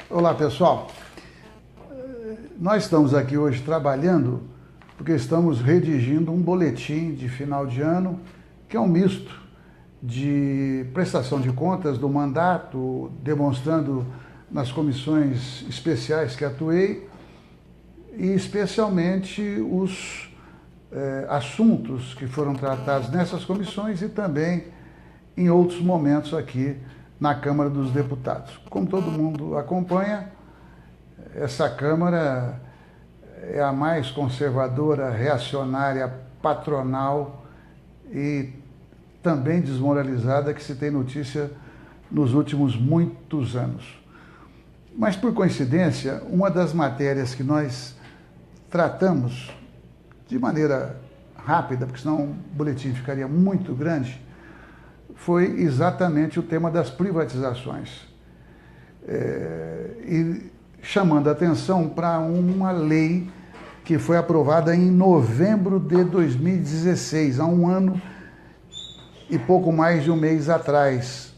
Olá, pessoal. Nós estamos aqui hoje trabalhando porque estamos redigindo um boletim de final de ano que é um misto de prestação de contas do mandato, demonstrando nas comissões especiais que atuei e especialmente os assuntos que foram tratados nessas comissões e também em outros momentos aqui na Câmara dos Deputados. Como todo mundo acompanha, essa Câmara é a mais conservadora, reacionária, patronal e também desmoralizada que se tem notícia nos últimos muitos anos. Mas, por coincidência, uma das matérias que nós tratamos de maneira rápida, porque senão o boletim ficaria muito grande, foi exatamente o tema das privatizações. E chamando a atenção para uma lei que foi aprovada em novembro de 2016, há um ano e pouco mais de um mês atrás.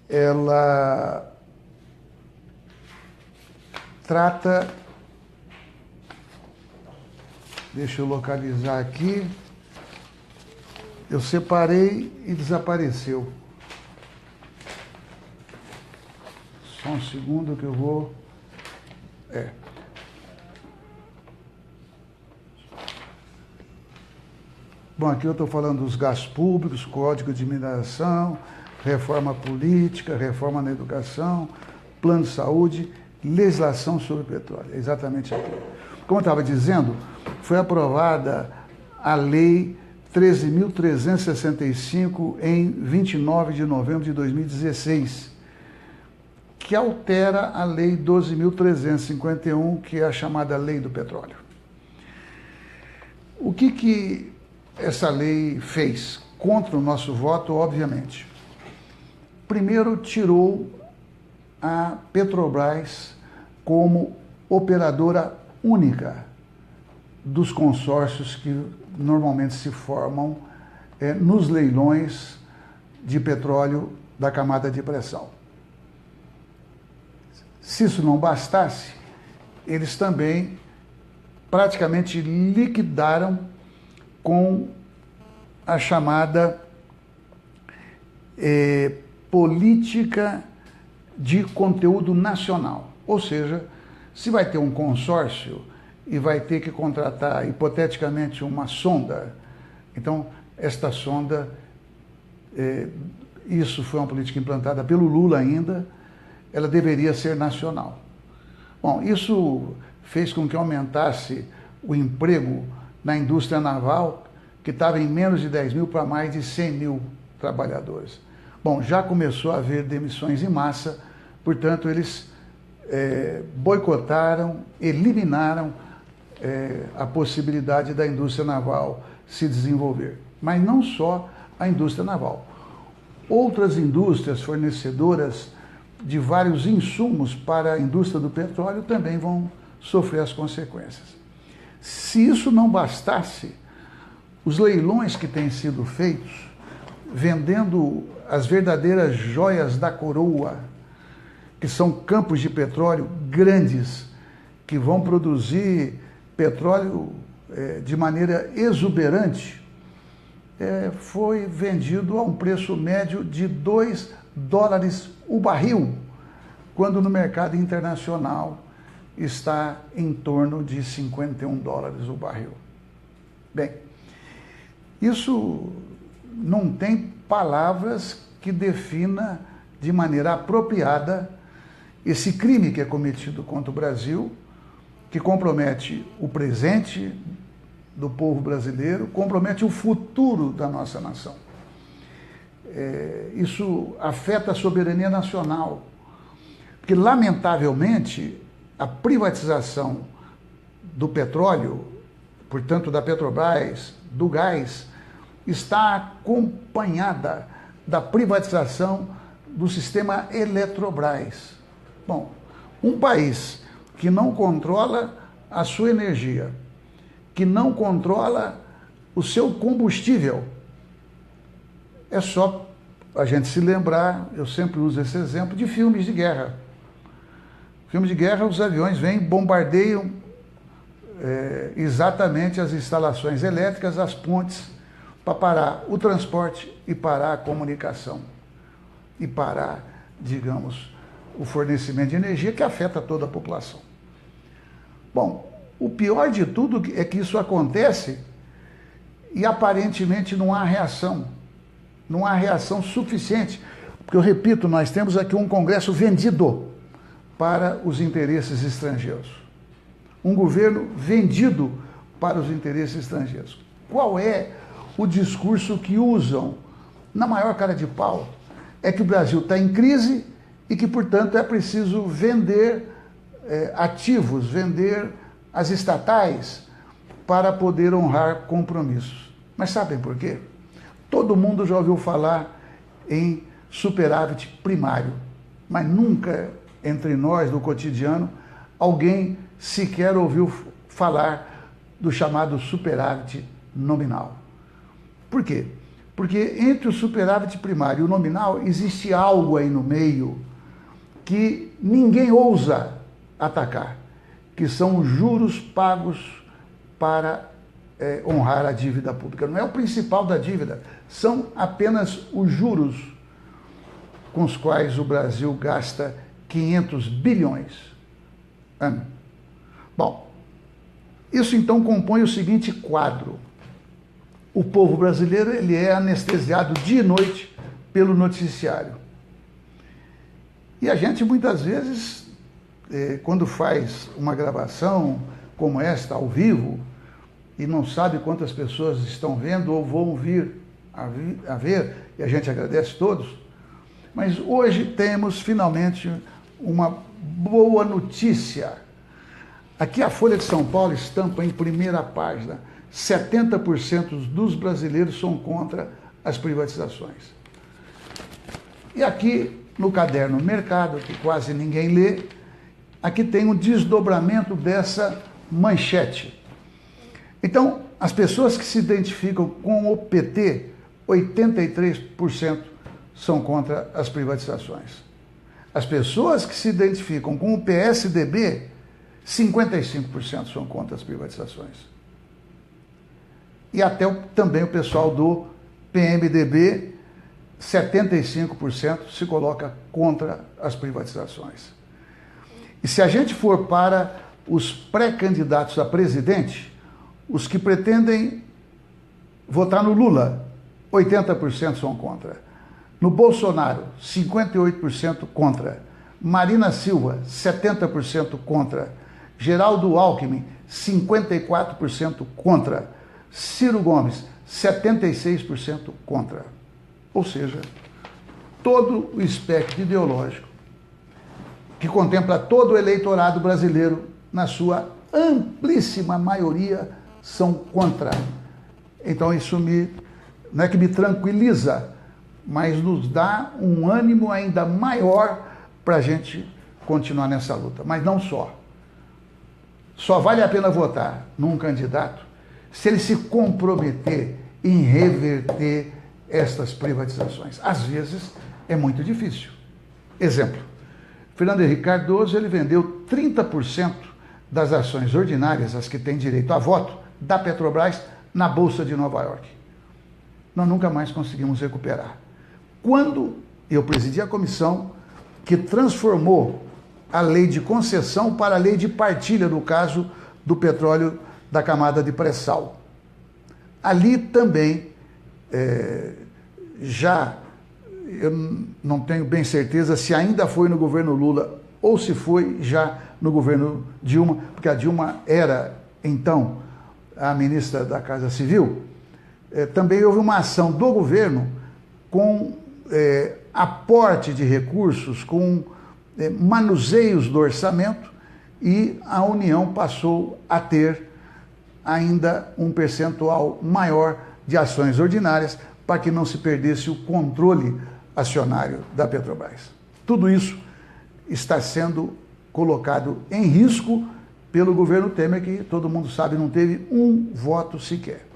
Ela trata, deixa eu localizar aqui, eu separei e desapareceu. Só um segundo que eu vou... Bom, aqui eu estou falando dos gastos públicos, Código de Mineração, reforma política, reforma na educação, plano de saúde, legislação sobre petróleo. É exatamente aqui. Como eu estava dizendo, foi aprovada a Lei 13.365 em 29 de novembro de 2016, que altera a Lei 12.351, que é a chamada Lei do Petróleo. O que essa lei fez? Contra o nosso voto, obviamente. Primeiro, tirou a Petrobras como operadora única dos consórcios que normalmente se formam nos leilões de petróleo da camada de pressão. Se isso não bastasse, eles também praticamente liquidaram com a chamada política de conteúdo nacional. Ou seja, se vai ter um consórcio e vai ter que contratar, hipoteticamente, uma sonda, então, esta sonda, isso foi uma política implantada pelo Lula ainda, ela deveria ser nacional. Bom, isso fez com que aumentasse o emprego na indústria naval, que estava em menos de 10 mil para mais de 100 mil trabalhadores. Bom, já começou a haver demissões em massa, portanto, eles boicotaram, eliminaram a possibilidade da indústria naval se desenvolver. Mas não só a indústria naval. Outras indústrias fornecedoras de vários insumos para a indústria do petróleo também vão sofrer as consequências. Se isso não bastasse, os leilões que têm sido feitos, vendendo as verdadeiras joias da coroa, que são campos de petróleo grandes, que vão produzir petróleo de maneira exuberante, foi vendido a um preço médio de $2 o barril, quando no mercado internacional está em torno de $51 o barril. Bem, isso não tem palavras que defina de maneira apropriada esse crime que é cometido contra o Brasil, que compromete o presente do povo brasileiro, compromete o futuro da nossa nação. Isso afeta a soberania nacional, porque, lamentavelmente, a privatização do petróleo, portanto, da Petrobras, do gás, está acompanhada da privatização do sistema Eletrobras. Bom, um país que não controla a sua energia, que não controla o seu combustível, é só a gente se lembrar, eu sempre uso esse exemplo, de filmes de guerra. Filme de guerra, os aviões vêm, bombardeiam exatamente as instalações elétricas, as pontes, para parar o transporte e parar a comunicação. E parar, digamos, o fornecimento de energia que afeta toda a população. Bom, o pior de tudo é que isso acontece e aparentemente não há reação. Não há reação suficiente. Porque, eu repito, nós temos aqui um Congresso vendido para os interesses estrangeiros. Um governo vendido para os interesses estrangeiros. Qual é o discurso que usam? Na maior cara de pau, é que o Brasil está em crise e que, portanto, é preciso vender ativos, vender as estatais para poder honrar compromissos. Mas sabem por quê? Todo mundo já ouviu falar em superávit primário, mas nunca entre nós, no cotidiano, alguém sequer ouviu falar do chamado superávit nominal. Por quê? Porque entre o superávit primário e o nominal existe algo aí no meio que ninguém ousa atacar, que são os juros pagos para honrar a dívida pública. Não é o principal da dívida, são apenas os juros com os quais o Brasil gasta 500 bilhões ano. Bom, isso então compõe o seguinte quadro. O povo brasileiro ele é anestesiado dia e noite pelo noticiário. E a gente muitas vezes, quando faz uma gravação como esta, ao vivo, e não sabe quantas pessoas estão vendo ou vão vir a ver, e a gente agradece todos, mas hoje temos finalmente uma boa notícia. Aqui a Folha de São Paulo estampa em primeira página: 70% dos brasileiros são contra as privatizações. E aqui no caderno Mercado, que quase ninguém lê, aqui tem um desdobramento dessa manchete. Então, as pessoas que se identificam com o PT, 83% são contra as privatizações. As pessoas que se identificam com o PSDB, 55% são contra as privatizações. E até também o pessoal do PMDB, 75% se coloca contra as privatizações. E se a gente for para os pré-candidatos a presidente, os que pretendem votar no Lula, 80% são contra. No Bolsonaro, 58% contra. Marina Silva, 70% contra. Geraldo Alckmin, 54% contra. Ciro Gomes, 76% contra. Ou seja, todo o espectro ideológico que contempla todo o eleitorado brasileiro, na sua amplíssima maioria, são contra. Então isso não é que me tranquiliza, mas nos dá um ânimo ainda maior para a gente continuar nessa luta. Mas não só. Só vale a pena votar num candidato se ele se comprometer em reverter estas privatizações. Às vezes é muito difícil. Exemplo, Fernando Henrique Cardoso, ele vendeu 30% das ações ordinárias, as que têm direito a voto, da Petrobras na Bolsa de Nova York. Nós nunca mais conseguimos recuperar. Quando eu presidi a comissão que transformou a lei de concessão para a lei de partilha, no caso do petróleo da camada de pré-sal. Ali também, eu não tenho bem certeza se ainda foi no governo Lula ou se foi já no governo Dilma, porque a Dilma era, então, a ministra da Casa Civil. Também houve uma ação do governo com aporte de recursos, com manuseios do orçamento, e a União passou a ter ainda um percentual maior de ações ordinárias para que não se perdesse o controle acionário da Petrobras. Tudo isso está sendo colocado em risco pelo governo Temer, que todo mundo sabe não teve um voto sequer.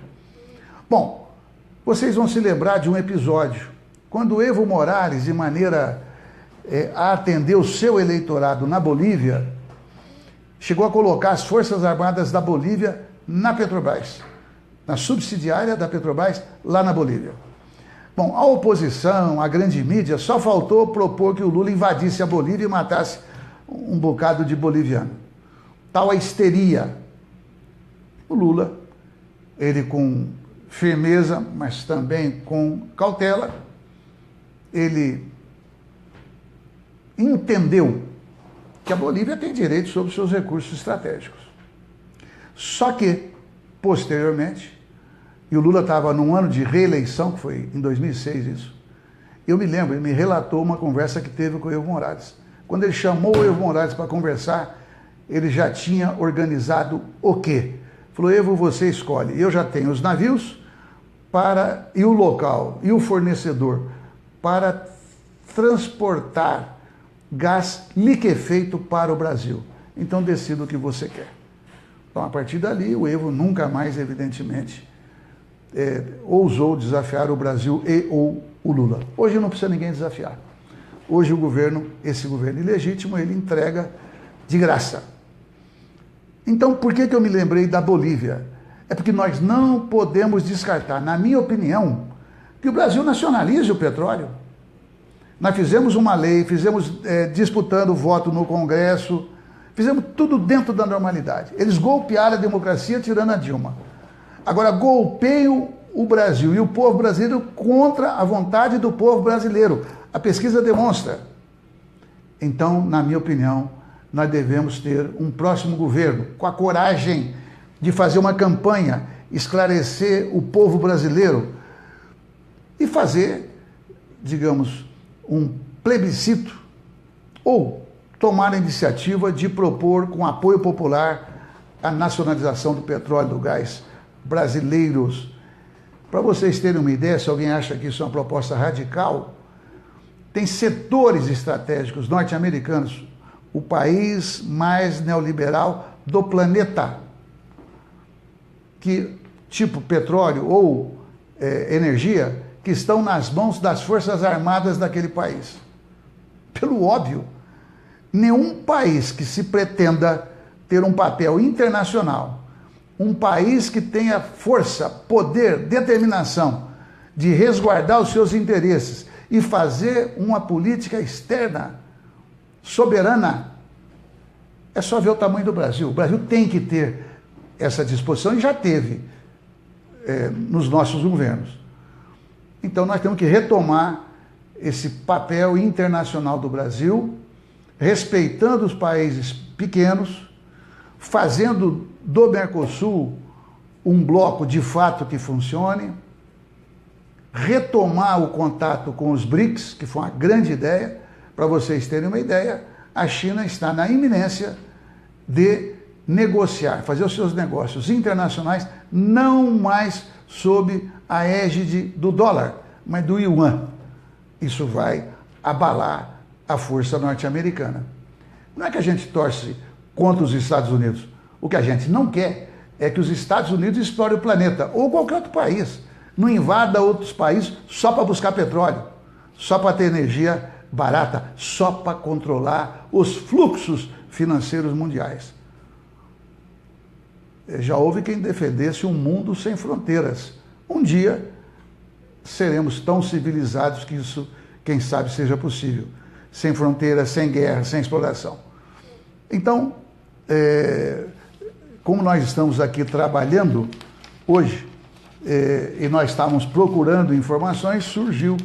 Bom, vocês vão se lembrar de um episódio quando Evo Morales, de maneira a atender o seu eleitorado na Bolívia, chegou a colocar as Forças Armadas da Bolívia na Petrobras, na subsidiária da Petrobras, lá na Bolívia. Bom, a oposição, a grande mídia, só faltou propor que o Lula invadisse a Bolívia e matasse um bocado de boliviano. Tal a histeria. O Lula, ele com firmeza, mas também com cautela, ele entendeu que a Bolívia tem direito sobre os seus recursos estratégicos. Só que, posteriormente, e o Lula estava num ano de reeleição, que foi em 2006 isso, eu me lembro, ele me relatou uma conversa que teve com o Evo Morales. Quando ele chamou o Evo Morales para conversar, ele já tinha organizado o quê? Falou, Evo, você escolhe. Eu já tenho os navios e o local, e o fornecedor, para transportar gás liquefeito para o Brasil. Então decida o que você quer. Então, a partir dali, o Evo nunca mais, evidentemente, ousou desafiar o Brasil e ou o Lula. Hoje não precisa ninguém desafiar. Hoje o governo, esse governo ilegítimo, ele entrega de graça. Então, por que eu me lembrei da Bolívia? É porque nós não podemos descartar, na minha opinião, que o Brasil nacionalize o petróleo. Nós fizemos uma lei, disputando o voto no Congresso, fizemos tudo dentro da normalidade. Eles golpearam a democracia tirando a Dilma. Agora golpeiam o Brasil e o povo brasileiro contra a vontade do povo brasileiro. A pesquisa demonstra. Então, na minha opinião, nós devemos ter um próximo governo com a coragem de fazer uma campanha, esclarecer o povo brasileiro e fazer, digamos, um plebiscito ou tomar a iniciativa de propor, com apoio popular, a nacionalização do petróleo e do gás brasileiros. Para vocês terem uma ideia, se alguém acha que isso é uma proposta radical, tem setores estratégicos norte-americanos, o país mais neoliberal do planeta, que, tipo petróleo ou energia, que estão nas mãos das Forças Armadas daquele país. Pelo óbvio, nenhum país que se pretenda ter um papel internacional, um país que tenha força, poder, determinação de resguardar os seus interesses e fazer uma política externa soberana, é só ver o tamanho do Brasil. O Brasil tem que ter essa disposição e já teve nos nossos governos. Então nós temos que retomar esse papel internacional do Brasil, respeitando os países pequenos, fazendo do Mercosul um bloco de fato que funcione, retomar o contato com os BRICS, que foi uma grande ideia. Para vocês terem uma ideia, a China está na iminência de negociar, fazer os seus negócios internacionais não mais sob a égide do dólar, mas do yuan. Isso vai abalar a força norte-americana. Não é que a gente torce contra os Estados Unidos. O que a gente não quer é que os Estados Unidos explorem o planeta, ou qualquer outro país. Não invada outros países só para buscar petróleo, só para ter energia barata, só para controlar os fluxos financeiros mundiais. Já houve quem defendesse um mundo sem fronteiras. Um dia seremos tão civilizados que isso, quem sabe, seja possível. Sem fronteiras, sem guerra, sem exploração. Então, como nós estamos aqui trabalhando hoje, e nós estávamos procurando informações, surgiu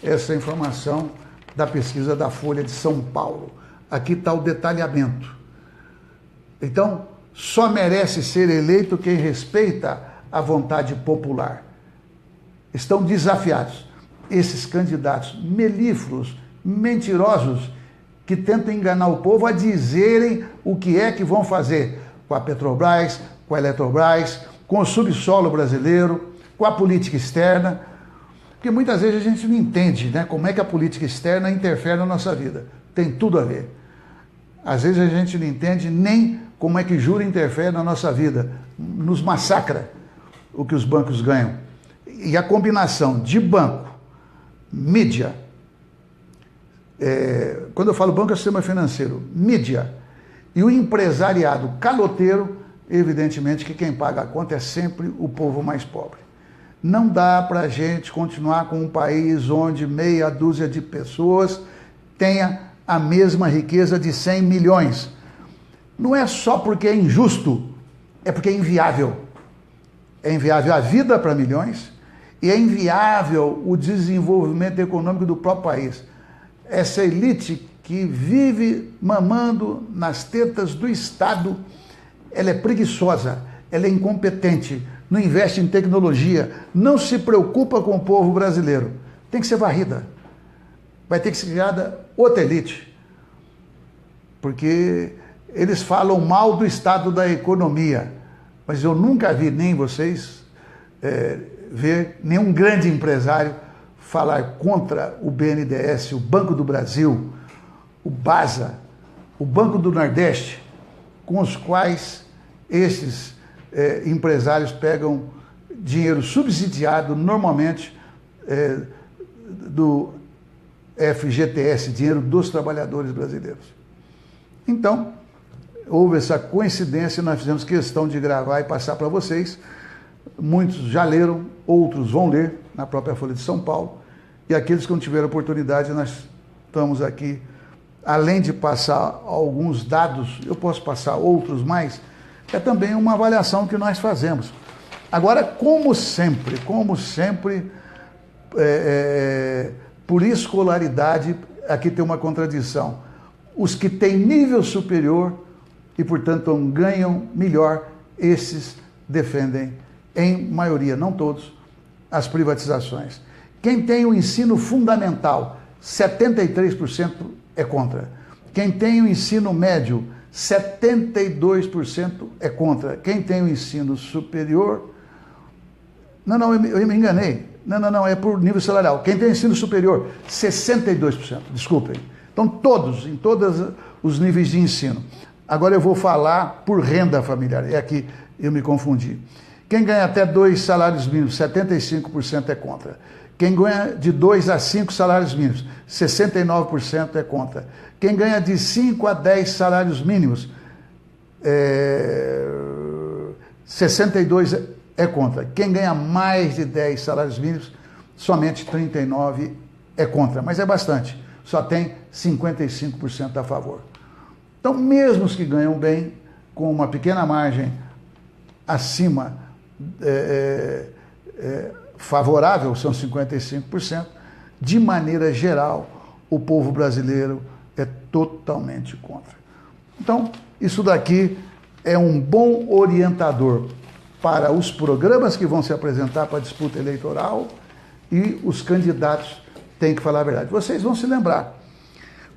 essa informação da pesquisa da Folha de São Paulo. Aqui está o detalhamento. Então, só merece ser eleito quem respeita a vontade popular. Estão desafiados esses candidatos melífluos, mentirosos, que tentam enganar o povo a dizerem o que é que vão fazer com a Petrobras, com a Eletrobras, com o subsolo brasileiro, com a política externa, porque muitas vezes a gente não entende, né, como é que a política externa interfere na nossa vida. Tem tudo a ver. Às vezes a gente não entende nem como é que juro interfere na nossa vida. Nos massacra o que os bancos ganham. E a combinação de banco, mídia, quando eu falo banco é o sistema financeiro, mídia e o empresariado caloteiro, evidentemente que quem paga a conta é sempre o povo mais pobre. Não dá para a gente continuar com um país onde meia dúzia de pessoas tenha a mesma riqueza de 100 milhões. Não é só porque é injusto, é porque é inviável. É inviável a vida para milhões e é inviável o desenvolvimento econômico do próprio país. Essa elite que vive mamando nas tetas do Estado, ela é preguiçosa, ela é incompetente, não investe em tecnologia, não se preocupa com o povo brasileiro. Tem que ser varrida. Vai ter que ser criada outra elite. Porque eles falam mal do estado da economia, mas eu nunca vi, nem vocês, ver nenhum grande empresário falar contra o BNDES, o Banco do Brasil, o BASA, o Banco do Nordeste, com os quais esses empresários pegam dinheiro subsidiado, normalmente do FGTS, dinheiro dos trabalhadores brasileiros. Então, houve essa coincidência, nós fizemos questão de gravar e passar para vocês. Muitos já leram, outros vão ler na própria Folha de São Paulo. E aqueles que não tiveram oportunidade, nós estamos aqui, além de passar alguns dados, eu posso passar outros mais, é também uma avaliação que nós fazemos. Agora, como sempre, por escolaridade, aqui tem uma contradição. Os que têm nível superior e, portanto, ganham melhor, esses defendem, em maioria, não todos, as privatizações. Quem tem o ensino fundamental, 73% é contra. Quem tem o ensino médio, 72% é contra. Quem tem o ensino superior... Não, eu me enganei. Não, é por nível salarial. Quem tem ensino superior, 62%, desculpem. Então, todos, em todos os níveis de ensino. Agora eu vou falar por renda familiar. É aqui eu me confundi. Quem ganha até 2 salários mínimos, 75% é contra. Quem ganha de 2 a 5 salários mínimos, 69% é contra. Quem ganha de 5 a 10 salários mínimos, 62% é contra. Quem ganha mais de 10 salários mínimos, somente 39% é contra. Mas é bastante, só tem 55% a favor. Então, mesmo os que ganham bem, com uma pequena margem acima favorável, são 55%, de maneira geral, o povo brasileiro é totalmente contra. Então, isso daqui é um bom orientador para os programas que vão se apresentar para a disputa eleitoral e os candidatos têm que falar a verdade. Vocês vão se lembrar,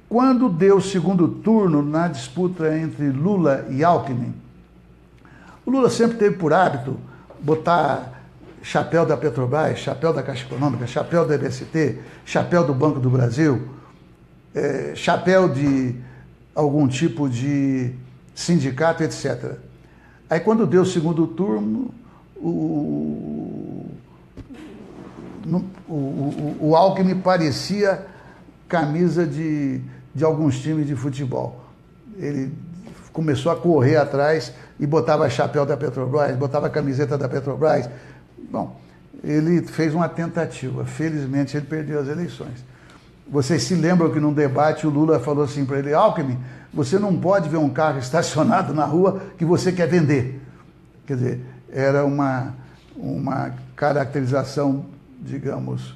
quando deu o segundo turno na disputa entre Lula e Alckmin, o Lula sempre teve por hábito botar chapéu da Petrobras, chapéu da Caixa Econômica, chapéu da MST, chapéu do Banco do Brasil, chapéu de algum tipo de sindicato, etc. Aí, quando deu o segundo turno, o Alckmin parecia camisa de alguns times de futebol. Ele começou a correr atrás e botava chapéu da Petrobras, botava a camiseta da Petrobras. Bom, ele fez uma tentativa. Felizmente, ele perdeu as eleições. Vocês se lembram que num debate o Lula falou assim para ele: Alckmin, você não pode ver um carro estacionado na rua que você quer vender. Quer dizer, era uma caracterização, digamos,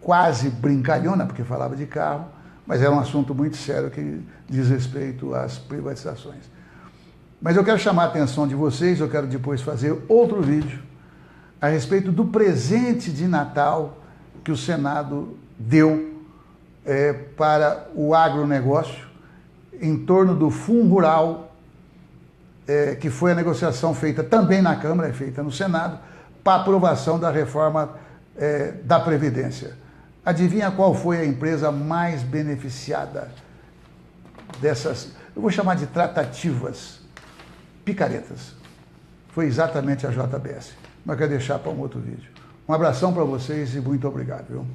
quase brincalhona, porque falava de carro, mas era um assunto muito sério que diz respeito às privatizações. Mas eu quero chamar a atenção de vocês, eu quero depois fazer outro vídeo a respeito do presente de Natal que o Senado deu para o agronegócio em torno do Fundo Rural, que foi a negociação feita também na Câmara, feita no Senado, para aprovação da reforma da Previdência. Adivinha qual foi a empresa mais beneficiada dessas, eu vou chamar de tratativas picaretas? Foi exatamente a JBS. Mas quero deixar para um outro vídeo. Um abração para vocês e muito obrigado, viu?